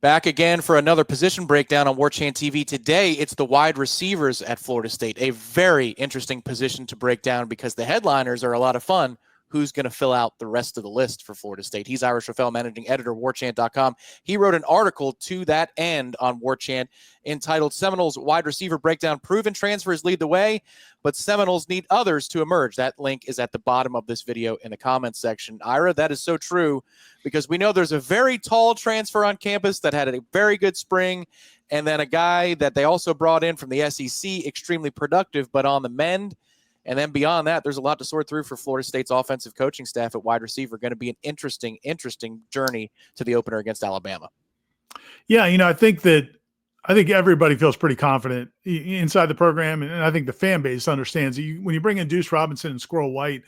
Back again for another position breakdown on Warchant TV. Today, it's the wide receivers at Florida State. A very interesting position to break down because the headliners are a lot of fun. Who's going to fill out the rest of the list for Florida State? He's Irish Rafael, managing editor, Warchant.com. He wrote an article to that end on Warchant entitled Seminoles Wide Receiver Breakdown. Proven transfers lead the way, but Seminoles need others to emerge. That link is at the bottom of this video in the comments section. Ira, that is so true because we know there's a very tall transfer on campus that had a very good spring, and then a guy that they also brought in from the SEC, extremely productive, but on the mend. And then beyond that, there's a lot to sort through for Florida State's offensive coaching staff at wide receiver. Going to be an interesting journey to the opener against Alabama. Yeah, I think everybody feels pretty confident inside the program, and I think the fan base understands that when you bring in Duce Robinson and Squirrel White,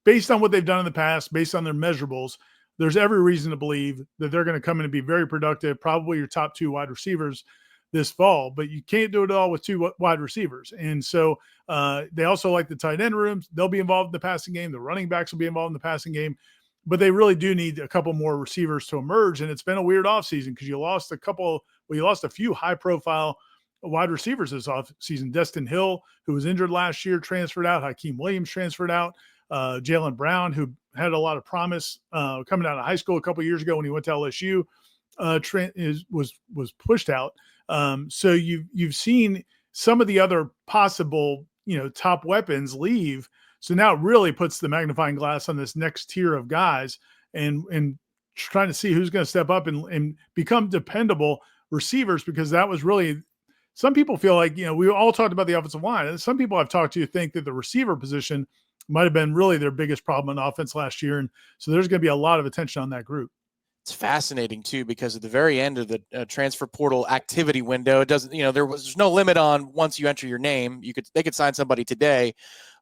based on what they've done in the past, based on their measurables, there's every reason to believe that they're going to come in and be very productive, probably your top two wide receivers this fall, but you can't do it all with two wide receivers. And so they also like the tight end rooms. They'll be involved in the passing game. The running backs will be involved in the passing game, but they really do need a couple more receivers to emerge. And it's been a weird offseason because you lost a few high profile wide receivers this offseason. Destin Hill, who was injured last year, transferred out. Hakeem Williams transferred out. Jalen Brown, who had a lot of promise coming out of high school a couple of years ago when he went to LSU, was pushed out. So you've seen some of the other possible, top weapons leave. So now it really puts the magnifying glass on this next tier of guys and trying to see who's going to step up and become dependable receivers, because that was really, some people feel like, we all talked about the offensive line, and some people I've talked to think that the receiver position might have been really their biggest problem on offense last year. And so there's going to be a lot of attention on that group. It's fascinating too, because at the very end of the transfer portal activity window, it doesn't, there's no limit on once you enter your name, they could sign somebody today.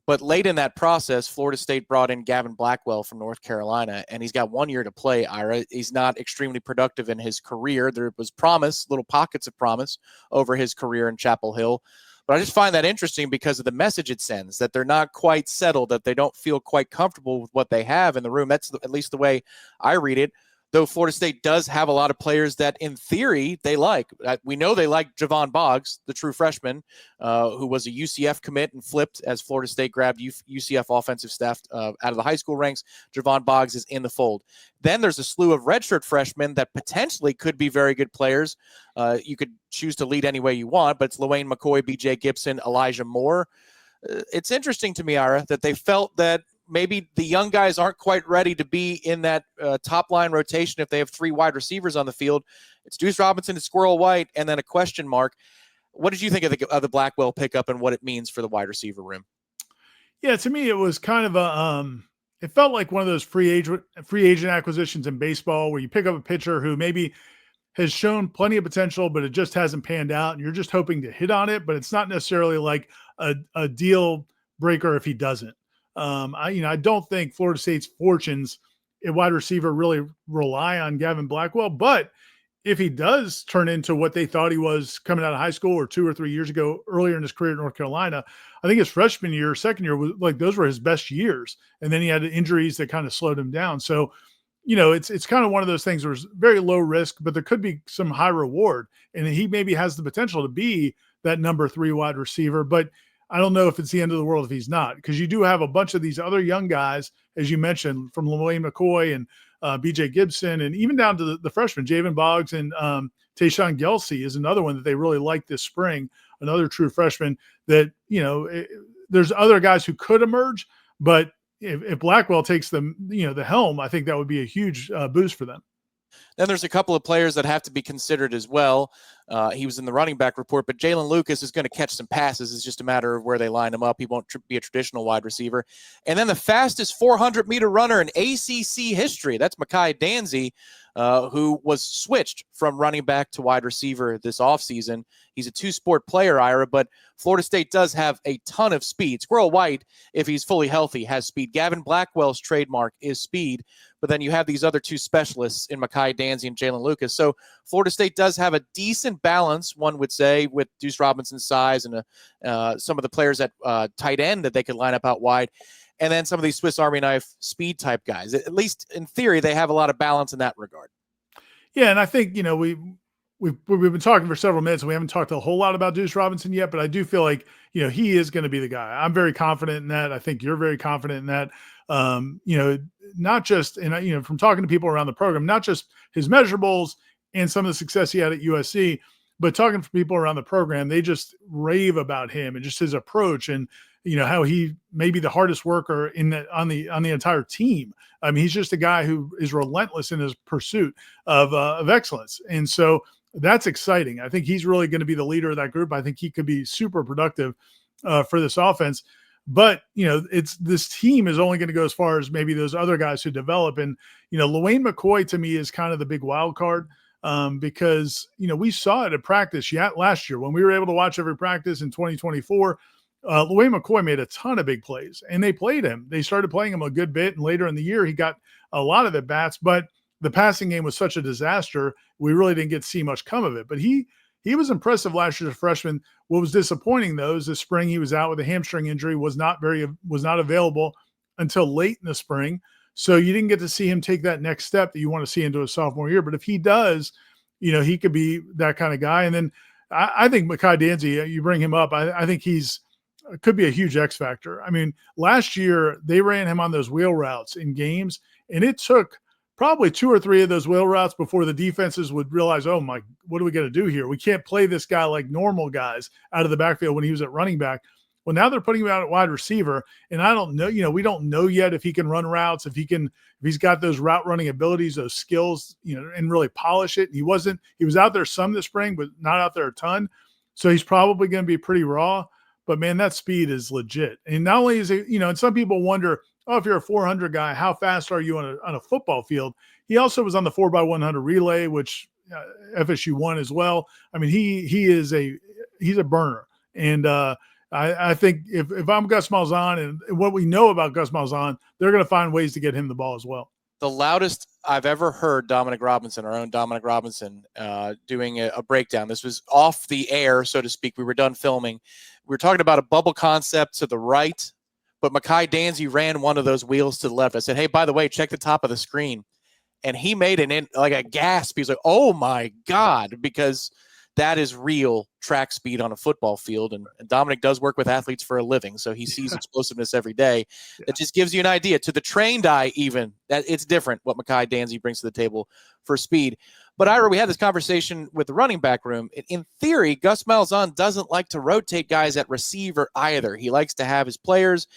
But late in that process, Florida State brought in Gavin Blackwell from North Carolina, and he's got 1 year to play, Ira. He's not extremely productive in his career. There was promise, little pockets of promise over his career in Chapel Hill. But I just find that interesting because of the message it sends, that they're not quite settled, that they don't feel quite comfortable with what they have in the room. That's at least the way I read it. Though Florida State does have a lot of players that, in theory, they like. We know they like Javon Boggs, the true freshman, who was a UCF commit and flipped as Florida State grabbed UCF offensive staff out of the high school ranks. Javon Boggs is in the fold. Then there's a slew of redshirt freshmen that potentially could be very good players. You could choose to lead any way you want, but it's Lewayne McCoy, B.J. Gibson, Elijah Moore. It's interesting to me, Ira, that they felt that maybe the young guys aren't quite ready to be in that top line rotation if they have three wide receivers on the field. It's Duce Robinson and Squirrel White, and then a question mark. What did you think of the Blackwell pickup and what it means for the wide receiver room? Yeah, to me, it was kind of it felt like one of those free agent acquisitions in baseball where you pick up a pitcher who maybe has shown plenty of potential, but it just hasn't panned out, and you're just hoping to hit on it, but it's not necessarily like a deal breaker if he doesn't. I don't think Florida State's fortunes at wide receiver really rely on Gavin Blackwell, but if he does turn into what they thought he was coming out of high school or 2 or 3 years ago, earlier in his career at North Carolina, I think his freshman year, second year, was like those were his best years. And then he had injuries that kind of slowed him down. So, it's kind of one of those things where it's very low risk, but there could be some high reward. And he maybe has the potential to be that number 3 wide receiver, but I don't know if it's the end of the world if he's not, because you do have a bunch of these other young guys, as you mentioned, from Lewayne McCoy and B.J. Gibson, and even down to the freshmen, Javon Boggs and Tayshawn Gelsey is another one that they really like this spring, another true freshman that, there's other guys who could emerge, but if Blackwell takes the helm, I think that would be a huge boost for them. Then there's a couple of players that have to be considered as well. He was in the running back report, but Jalen Lucas is going to catch some passes. It's just a matter of where they line him up. He won't be a traditional wide receiver. And then the fastest 400-meter runner in ACC history, that's Mekhi Danzy, who was switched from running back to wide receiver this offseason. He's a two-sport player, Ira, but Florida State does have a ton of speed. Squirrel White, if he's fully healthy, has speed. Gavin Blackwell's trademark is speed, but then you have these other two specialists in Mekhi Danzy and Jalen Lucas. So Florida State does have a decent balance, one would say, with Duce Robinson's size and some of the players at tight end that they could line up out wide. And then some of these Swiss Army knife speed type guys. At least in theory, they have a lot of balance in that regard. Yeah, and I think, we've been talking for several minutes and we haven't talked a whole lot about Duce Robinson yet, but I do feel like, he is going to be the guy. I'm very confident in that. I think you're very confident in that. Not just, and from talking to people around the program, not just his measurables and some of the success he had at USC, but talking to people around the program, they just rave about him and just his approach and, how he may be the hardest worker on the entire team. I mean, he's just a guy who is relentless in his pursuit of excellence. And so that's exciting. I think he's really going to be the leader of that group. I think he could be super productive for this offense. But, this team is only going to go as far as maybe those other guys who develop. And, Luane McCoy to me is kind of the big wild card because, we saw it at practice last year when we were able to watch every practice in 2024. Luane McCoy made a ton of big plays and they played him. They started playing him a good bit. And later in the year, he got a lot of at bats, but the passing game was such a disaster. We really didn't get to see much come of it, but he was impressive last year as a freshman. What was disappointing though, is this spring he was out with a hamstring injury, was not available until late in the spring. So you didn't get to see him take that next step that you want to see into a sophomore year. But if he does, he could be that kind of guy. And then I think Mekhi Danzy, you bring him up. I think could be a huge X factor. I mean, last year they ran him on those wheel routes in games, and it took probably 2 or 3 of those wheel routes before the defenses would realize, oh my, what are we going to do here? We can't play this guy like normal guys out of the backfield when he was at running back. Well, now they're putting him out at wide receiver, and I don't know, we don't know yet if he can run routes, if he's got those route running abilities, those skills, and really polish it. He was out there some this spring, but not out there a ton. So he's probably going to be pretty raw. But man, that speed is legit. And not only is it, and some people wonder, oh, if you're a 400 guy, how fast are you on a football field? He also was on the 4x100 relay, which FSU won as well. I mean, he's a burner. And I think if I'm Gus Malzahn and what we know about Gus Malzahn, they're going to find ways to get him the ball as well. The loudest I've ever heard Dominic Robinson, our own Dominic Robinson, doing a breakdown. This was off the air, so to speak. We were done filming. We were talking about a bubble concept to the right, but Mekhi Danzy ran one of those wheels to the left. I said, hey, by the way, check the top of the screen. And he made like a gasp. He's like, oh, my God, because that is real track speed on a football field. And Dominic does work with athletes for a living, so he sees explosiveness every day. Yeah. That just gives you an idea. To the trained eye even, that it's different what Mekhi Danzy brings to the table for speed. But Ira, we had this conversation with the running back room. In theory, Gus Malzahn doesn't like to rotate guys at receiver either. He likes to have his players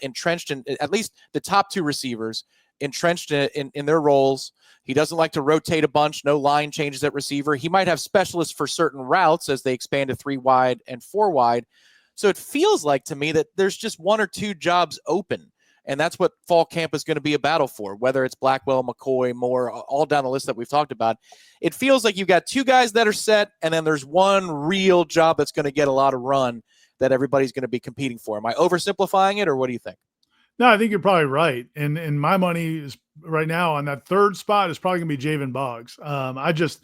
entrenched in at least the top 2 receivers entrenched in their roles. He doesn't like to rotate a bunch, no line changes at receiver. He might have specialists for certain routes as they expand to 3 wide and 4 wide. So it feels like to me that there's just 1 or 2 jobs open. And that's what fall camp is going to be a battle for, whether it's Blackwell, McCoy, Moore, all down the list that we've talked about. It feels like you've got 2 guys that are set, and then there's 1 real job that's going to get a lot of run that everybody's going to be competing for. Am I oversimplifying it, or what do you think? No, I think you're probably right. And my money is right now on that 3rd spot is probably going to be Javen Boggs. I just,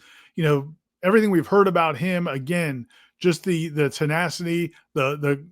everything we've heard about him, again, just the tenacity, the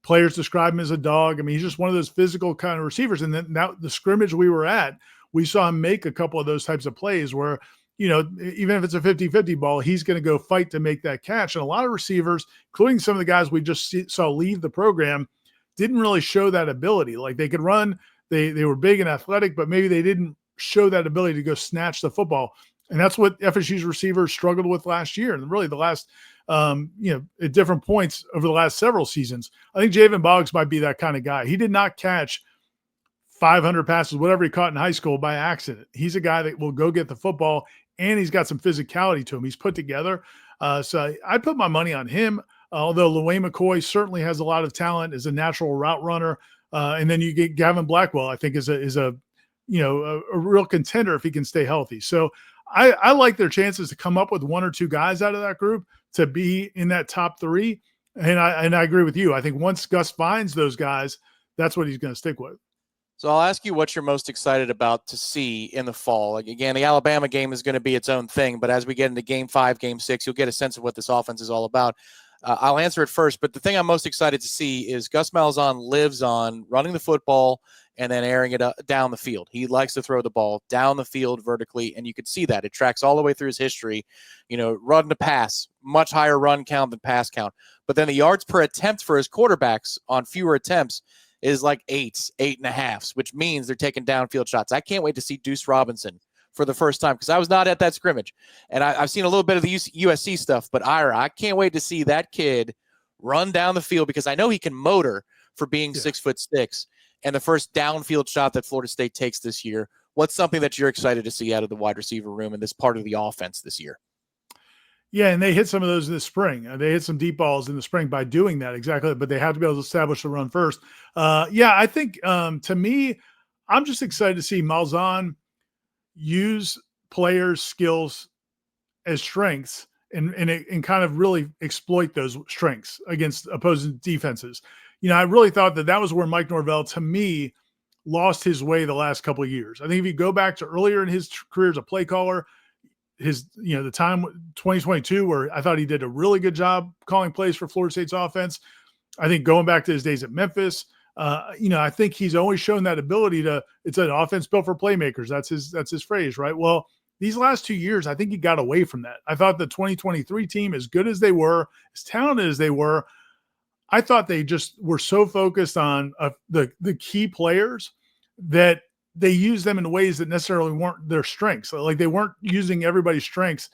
players describe him as a dog. I mean, he's just one of those physical kind of receivers. And then now the scrimmage we were at, we saw him make a couple of those types of plays where, even if it's a 50-50 ball, he's going to go fight to make that catch. And a lot of receivers, including some of the guys we just saw leave the program, didn't really show that ability. Like they could run, they were big and athletic, but maybe they didn't show that ability to go snatch the football. And that's what FSU's receivers struggled with last year. And really the last, at different points over the last several seasons. I think Javen Boggs might be that kind of guy. He did not catch 500 passes, whatever he caught in high school, by accident. He's a guy that will go get the football, and he's got some physicality to him. He's put together. So I put my money on him. Although Luane McCoy certainly has a lot of talent, is a natural route runner. And then you get Gavin Blackwell, I think is a real contender if he can stay healthy. So I like their chances to come up with 1 or 2 guys out of that group to be in that top 3. And I agree with you. I think once Gus finds those guys, that's what he's going to stick with. So I'll ask you what you're most excited about to see in the fall. Like, again, the Alabama game is going to be its own thing, but as we get into game 5, game 6, you'll get a sense of what this offense is all about. I'll answer it first, but the thing I'm most excited to see is Gus Malzahn lives on running the football and then airing it down the field. He likes to throw the ball down the field vertically, and you could see that. It tracks all the way through his history. Run to pass, much higher run count than pass count. But then the yards per attempt for his quarterbacks on fewer attempts is like 8.5, which means they're taking downfield shots. I can't wait to see Duce Robinson for the first time, because I was not at that scrimmage. And I've seen a little bit of the USC stuff, but I can't wait to see that kid run down the field, because I know he can motor for being 6'6", and the first downfield shot that Florida State takes this year. What's something that you're excited to see out of the wide receiver room in this part of the offense this year? Yeah, and they hit some of those this spring. They hit some deep balls in the spring by doing that, exactly. But they have to be able to establish the run first. I think to me, I'm just excited to see Malzahn use players' skills as strengths and kind of really exploit those strengths against opposing defenses. I really thought that was where Mike Norvell, to me, lost his way the last couple of years. I think if you go back to earlier in his career as a play caller, the time 2022 where I thought he did a really good job calling plays for Florida State's offense. I think going back to his days at Memphis, I think he's always shown that ability it's an offense built for playmakers. That's his phrase, right? Well, these last 2 years, I think he got away from that. I thought the 2023 team, as good as they were, as talented as they were, I thought they just were so focused on the key players that they used them in ways that necessarily weren't their strengths. Like, they weren't using everybody's strengths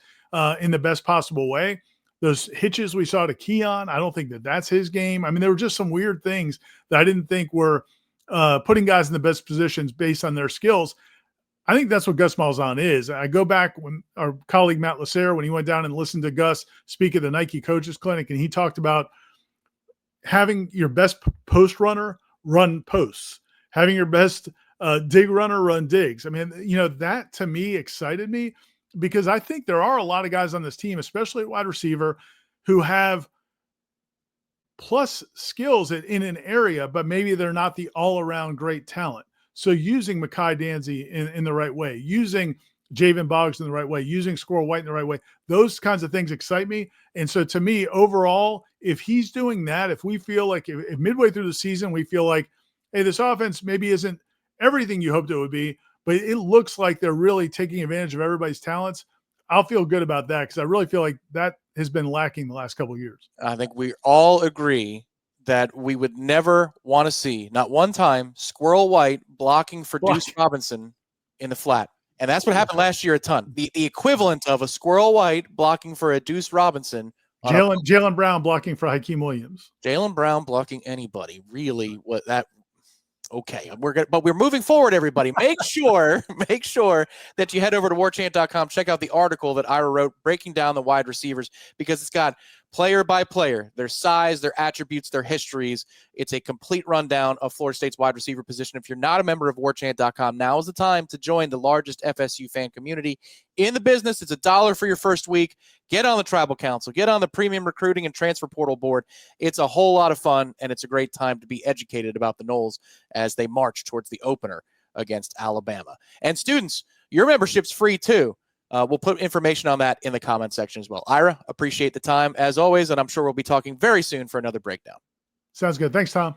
in the best possible way. Those hitches we saw to Keon, I don't think that's his game. I mean, there were just some weird things that I didn't think were putting guys in the best positions based on their skills. I think that's what Gus Malzahn is. I go back when our colleague Matt Lasser, when he went down and listened to Gus speak at the Nike Coaches Clinic, and he talked about having your best post runner run posts, having your best dig runner run digs. I mean, that to me excited me, because I think there are a lot of guys on this team, especially at wide receiver, who have plus skills in an area, but maybe they're not the all-around great talent. So using Mekhi Danzy in the right way, using Javen Boggs in the right way, using Squirrel White in the right way, those kinds of things excite me. And so to me, overall, if he's doing that, if we feel like if midway through the season we feel like, hey, this offense maybe isn't everything you hoped it would be, but it looks like they're really taking advantage of everybody's talents, I'll feel good about that, because I really feel like that has been lacking the last couple of years. I think we all agree that we would never want to see, not one time, Squirrel White blocking for Duce Robinson in the flat. And that's what happened last year a ton. The equivalent of a Squirrel White blocking for a Duce Robinson. Jalen Brown blocking for Hakeem Williams. Jalen Brown blocking anybody. Really, what that – okay, but we're moving forward, everybody. Make sure that you head over to warchant.com, check out the article that Ira wrote breaking down the wide receivers, because it's got player by player, their size, their attributes, their histories. It's a complete rundown of Florida State's wide receiver position. If you're not a member of warchant.com, now is the time to join the largest FSU fan community in the business. It's $1 for your first week. Get on the tribal council, get on the premium recruiting and transfer portal board. It's a whole lot of fun, and it's a great time to be educated about the Noles as they march towards the opener against Alabama. And students, your membership's free too. We'll put information on that in the comment section as well. Ira, appreciate the time as always, and I'm sure we'll be talking very soon for another breakdown. Sounds good. Thanks, Tom.